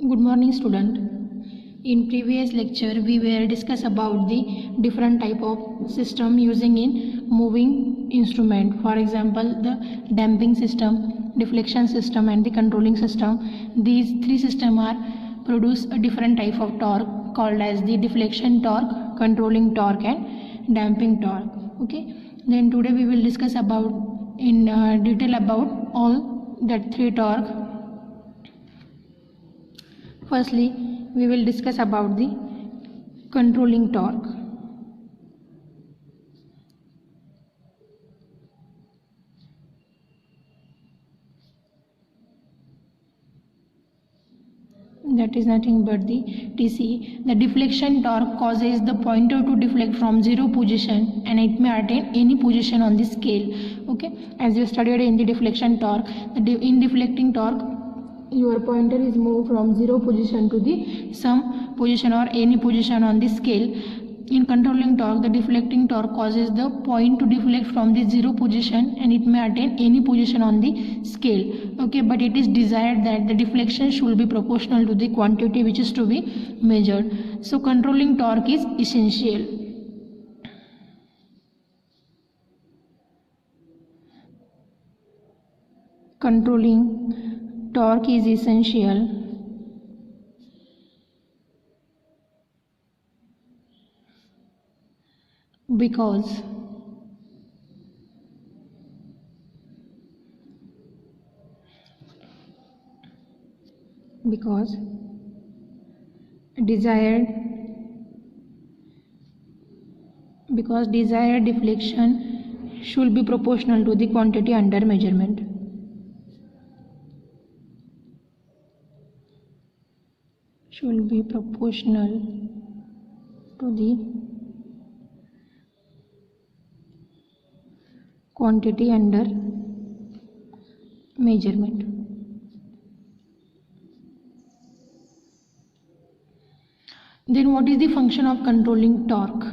Good morning, student. In previous lecture, we were discuss about the different type of system using in moving instrument. For example, the damping system, deflection system, and the controlling system. These three systems are produce a different type of torque called as the deflection torque, controlling torque, and damping torque. Okay. Then today we will discuss about in detail about all that three torque. Firstly, we will discuss about the controlling torque. That is nothing but the TC. The deflection torque causes the pointer to deflect from zero position and it may attain any position on the scale. Okay, as you studied in the deflection torque, in deflecting torque, your pointer is moved from zero position to the some position or any position on the scale. In controlling torque, the deflecting torque causes the point to deflect from the zero position and it may attain any position on the scale. Okay, but it is desired that the deflection should be proportional to the quantity which is to be measured. So controlling torque is essential. Controlling torque is essential because desired deflection should be proportional to the quantity under measurement. Should be proportional to the quantity under measurement. Then what is the function of controlling torque?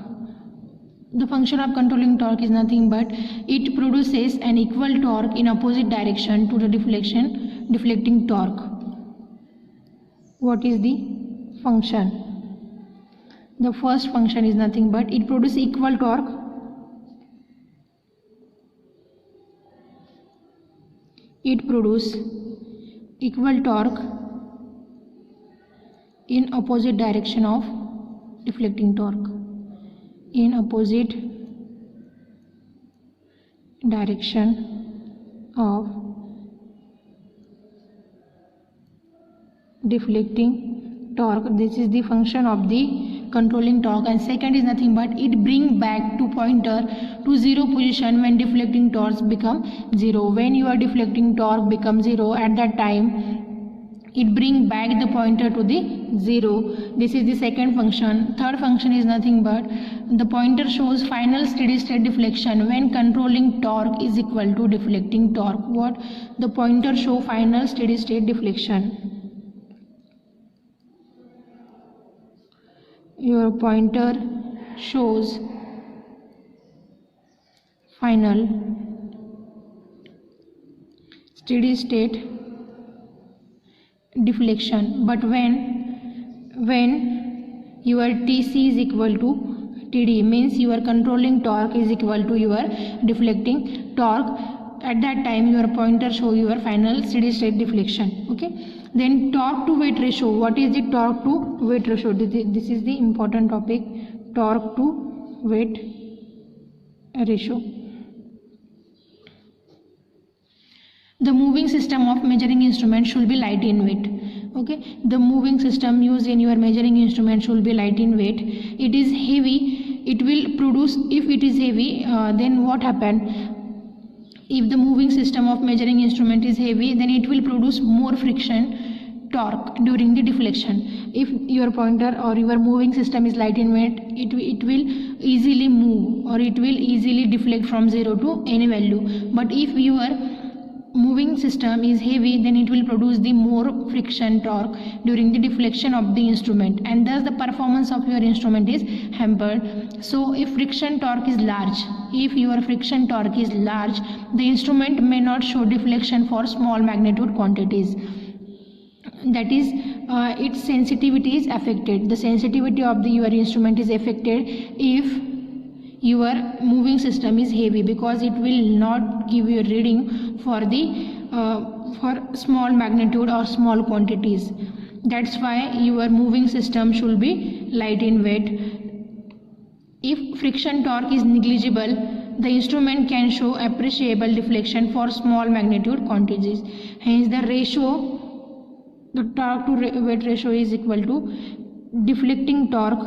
The function of controlling torque is nothing but it produces an equal torque in opposite direction to the deflecting torque. What is the function? The first function is nothing but it produces equal torque in opposite direction of deflecting torque. In opposite direction of deflecting torque. This is the function of the controlling torque. And second is nothing but it bring back to pointer to zero position when deflecting torque become zero. When your deflecting torque becomes zero, at that time it bring back the pointer to the zero. This is the second function. Third function is nothing but the pointer shows final steady state deflection when controlling torque is equal to deflecting torque. What? The pointer show final steady state deflection. Your pointer shows final steady state deflection, but when your TC is equal to TD, means your controlling torque is equal to your deflecting torque, at that time your pointer show your final steady state deflection. Okay, then torque to weight ratio. What is the torque to weight ratio? This is the important topic. Torque to weight ratio. The moving system of measuring instrument should be light in weight. Okay, the moving system used in your measuring instrument should be light in weight. It is heavy, it will produce, if it is heavy, then what happen? If the moving system of measuring instrument is heavy, then it will produce more friction torque during the deflection. If your pointer or your moving system is light in weight, it will easily move or it will easily deflect from zero to any value. But if your moving system is heavy, then it will produce the more friction torque during the deflection of the instrument, and thus the performance of your instrument is hampered. So if friction torque is large, the instrument may not show deflection for small magnitude quantities. That is its sensitivity is affected. The sensitivity of your instrument is affected if your moving system is heavy, because it will not give you a reading for small magnitude or small quantities. That's why your moving system should be light in weight. If friction torque is negligible, the instrument can show appreciable deflection for small magnitude quantities. Hence the torque to weight ratio is equal to deflecting torque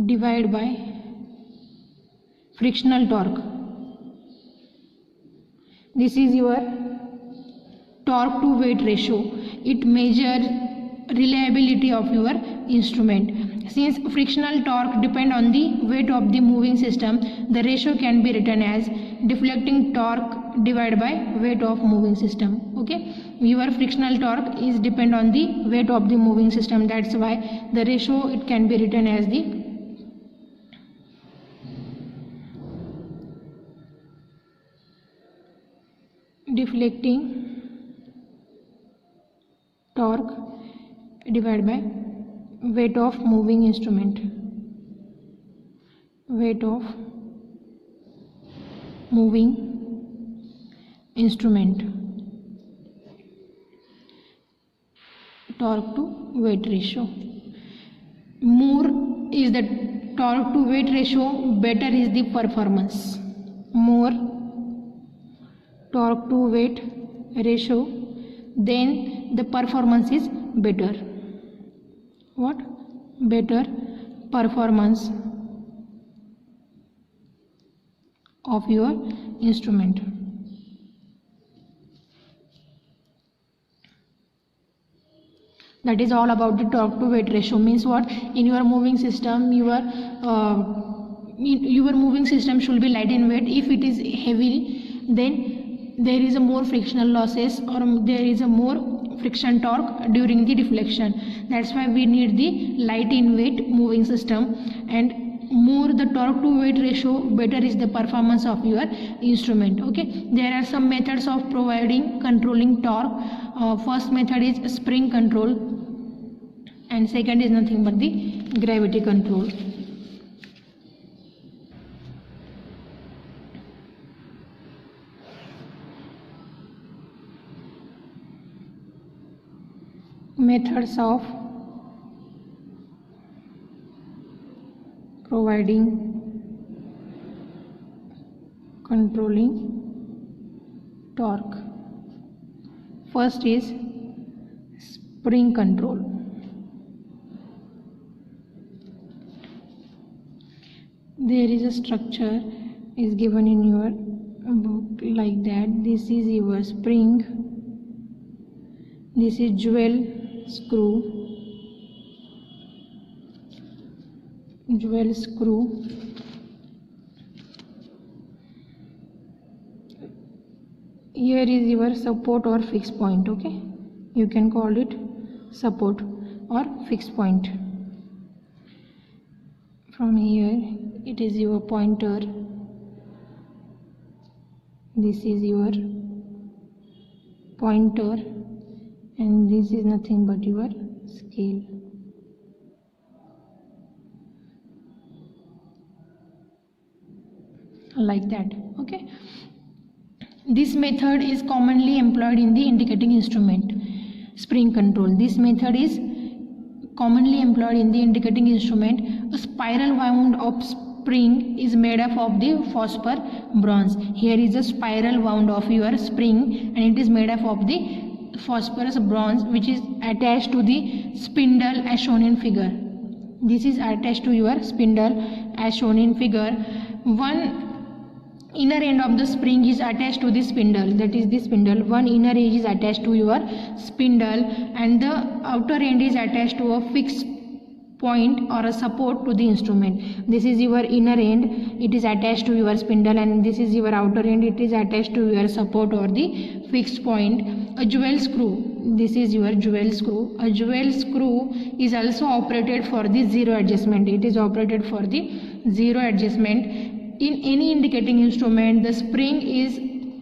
divided by frictional torque. This is your torque to weight ratio. It measures reliability of your instrument. Since frictional torque depend on the weight of the moving system, the ratio can be written as deflecting torque divided by weight of moving system. Okay, your frictional torque is depend on the weight of the moving system. That's why the ratio it can be written as the deflecting torque divided by weight of moving instrument. Weight of moving instrument. Torque to weight ratio. More is the torque to weight ratio, better is the performance. More torque to weight ratio, then the performance is better. What? Better performance of your instrument. That is all about the torque to weight ratio. Means what? In your moving system, your moving system should be light in weight. If it is heavy, then there is a more frictional losses, or there is a more friction torque during the deflection. That's why we need the light in weight moving system, and more the torque to weight ratio, better is the performance of your instrument. Okay, there are some methods of controlling torque. First method is spring control, and second is nothing but the gravity control. Methods of controlling torque. First is spring control. There is a structure is given in your book like that. This is your spring. This is jewel screw. Here is your support or fixed point. Okay, you can call it support or fixed point. From here it is your pointer. This is your pointer, and this is nothing but your scale. Like that. Okay, this method is commonly employed in the indicating instrument. Spring control. This method is commonly employed in the indicating instrument. A spiral wound of spring is made up of the phosphor bronze. Here is a spiral wound of your spring, and it is made up of the phosphorus bronze, which is attached to the spindle as shown in figure. This is attached to your spindle as shown in figure. One inner end of the spring is attached to the spindle, that is the spindle. One inner edge is attached to your spindle, and the outer end is attached to a fixed point or a support to the instrument. This is your inner end, it is attached to your spindle, and this is your outer end, it is attached to your support or the fixed point. A jewel screw. This is your jewel screw. A jewel screw is also operated for the zero adjustment. It is operated for the zero adjustment. In any indicating instrument, the spring is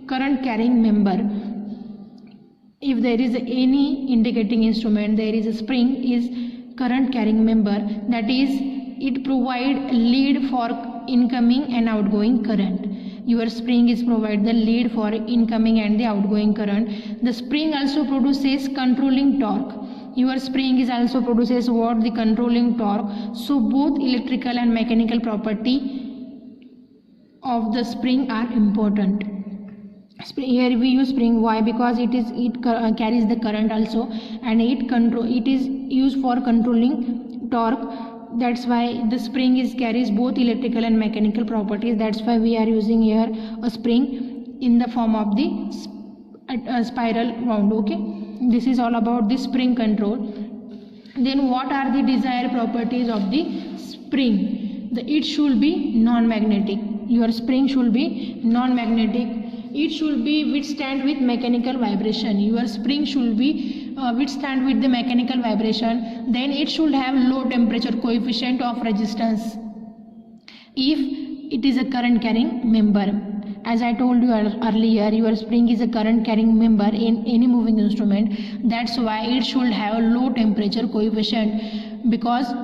current carrying member. If there is any indicating instrument, there is a spring is current carrying member, that is it provide lead for incoming and outgoing current. Your spring is provide the lead for incoming and the outgoing current. The spring also produces controlling torque. Your spring is also produces what? The controlling torque. So both electrical and mechanical property of the spring are important. Here we use spring. Why? Because it carries the current also, and it is used for controlling torque. That's why the spring carries both electrical and mechanical properties. That's why we are using here a spring in the form of the spiral wound. Okay, this is all about the spring control. Then what are the desired properties of the spring? It should be non-magnetic. Your spring should be non-magnetic. It should be withstand with mechanical vibration. Your spring should be withstand with the mechanical vibration. Then it should have low temperature coefficient of resistance if it is a current carrying member. As I told you earlier, your spring is a current carrying member in any moving instrument. That's why it should have low temperature coefficient, because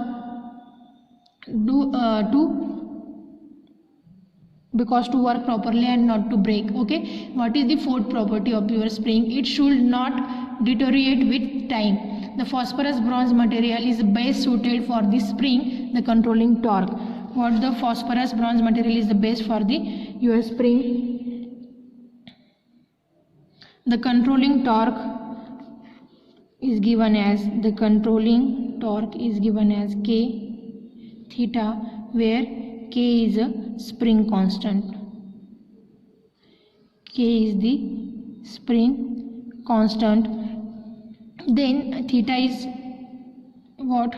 to work properly and not to break. Okay, what is the fourth property of your spring? It should not deteriorate with time. The phosphorus bronze material is best suited for the spring, the controlling torque. What the phosphorus bronze material is the best for your spring? The controlling torque is given as K theta, where K is a spring constant. K is the spring constant. Then theta is what?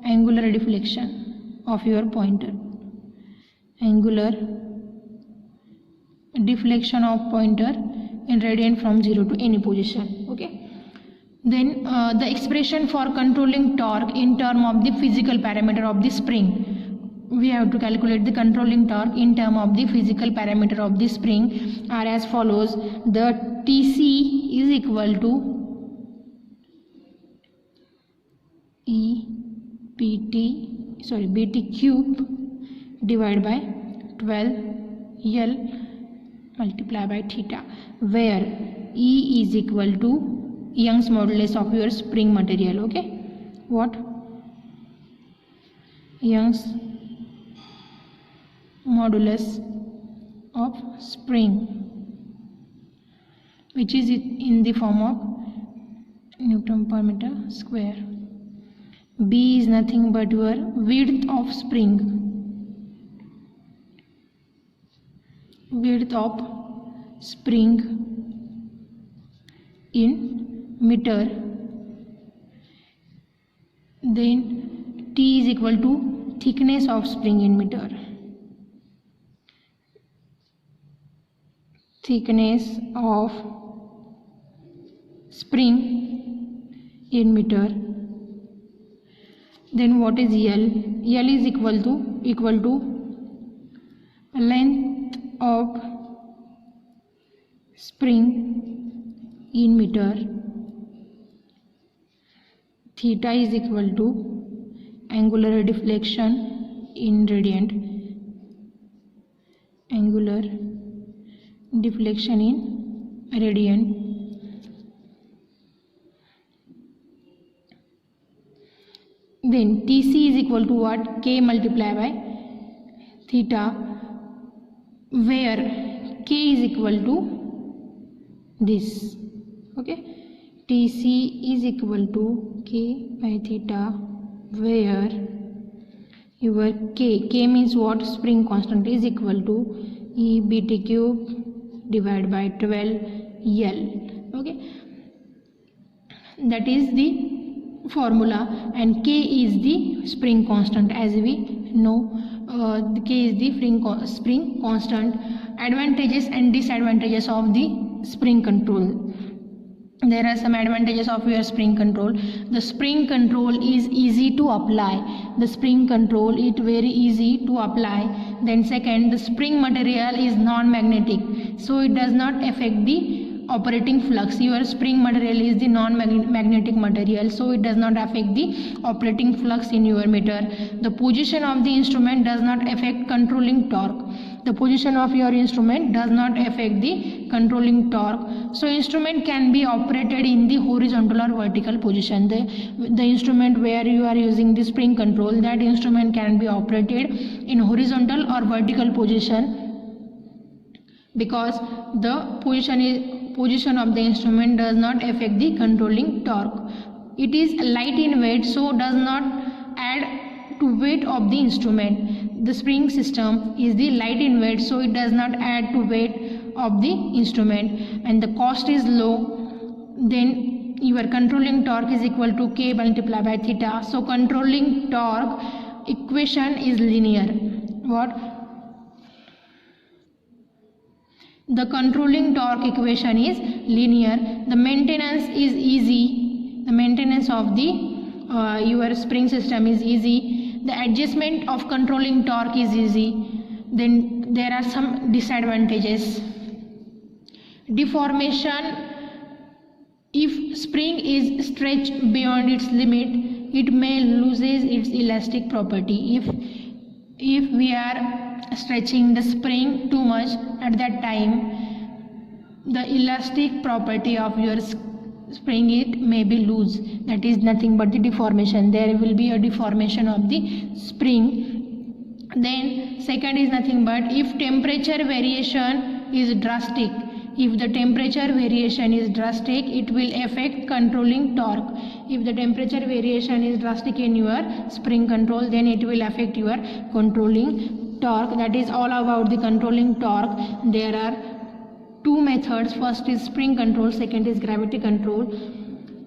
Angular deflection of your pointer. Angular deflection of pointer in radian from 0 to any position. Okay. Then the expression for controlling torque in terms of the physical parameter of the spring. We have to calculate the controlling torque in terms of the physical parameter of the spring are as follows. The TC is equal to BT cube divided by 12L multiplied by theta, where E is equal to Young's modulus of your spring material. Okay, what? Young's modulus of spring, which is in the form of Newton per meter square. B is nothing but your width of spring. Width of spring in meter. Then T is equal to thickness of spring in meter. Thickness of spring in meter. Then what is L? L is equal to length of spring in meter. Theta is equal to angular deflection in radiant. Angular deflection in radiant. Then TC is equal to what? K multiplied by theta, where K is equal to this. Okay, TC is equal to K by theta, where your K means what? Spring constant is equal to E BT cube divided by 12L. Okay, that is the formula, and K is the spring constant. As we know, K is the spring constant. Advantages and disadvantages of the spring control. There are some advantages of your spring control. The spring control is easy to apply. The spring control is very easy to apply. Then second, the spring material is non-magnetic, so it does not affect the operating flux. Your spring material is the non-magnetic material, so it does not affect the operating flux in your meter. The position of the instrument does not affect controlling torque. The position of your instrument does not affect the controlling torque. So instrument can be operated in the horizontal or vertical position. The instrument where you are using the spring control, that instrument can be operated in horizontal or vertical position, because the position of the instrument does not affect the controlling torque. It is light in weight, so does not add to weight of the instrument. The spring system is the light in weight, so it does not add to weight of the instrument, and the cost is low. Then your controlling torque is equal to K multiplied by theta. So controlling torque equation is linear. What? The controlling torque equation is linear. The maintenance is easy. The maintenance of the your spring system is easy. The adjustment of controlling torque is easy. Then there are some disadvantages. Deformation. If spring is stretched beyond its limit, it may loses its elastic property. If we are stretching the spring too much, at that time the elastic property of your spring it may be loose. That is nothing but the deformation. There will be a deformation of the spring. Then second is nothing but if temperature variation is drastic. If the temperature variation is drastic, it will affect controlling torque. If the temperature variation is drastic in your spring control, then it will affect your controlling torque. That is all about the controlling torque. There are two methods. First is spring control, second is gravity control.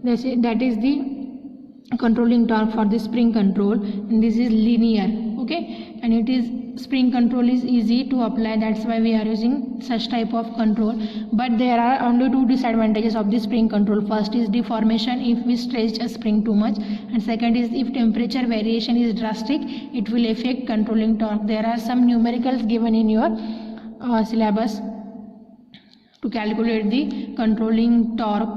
That is the controlling torque for the spring control, and this is linear. Okay, and it is spring control is easy to apply. That's why we are using such type of control. But there are only two disadvantages of the spring control. First is deformation if we stretch a spring too much, and second is if temperature variation is drastic, it will affect controlling torque. There are some numericals given in your syllabus to calculate the controlling torque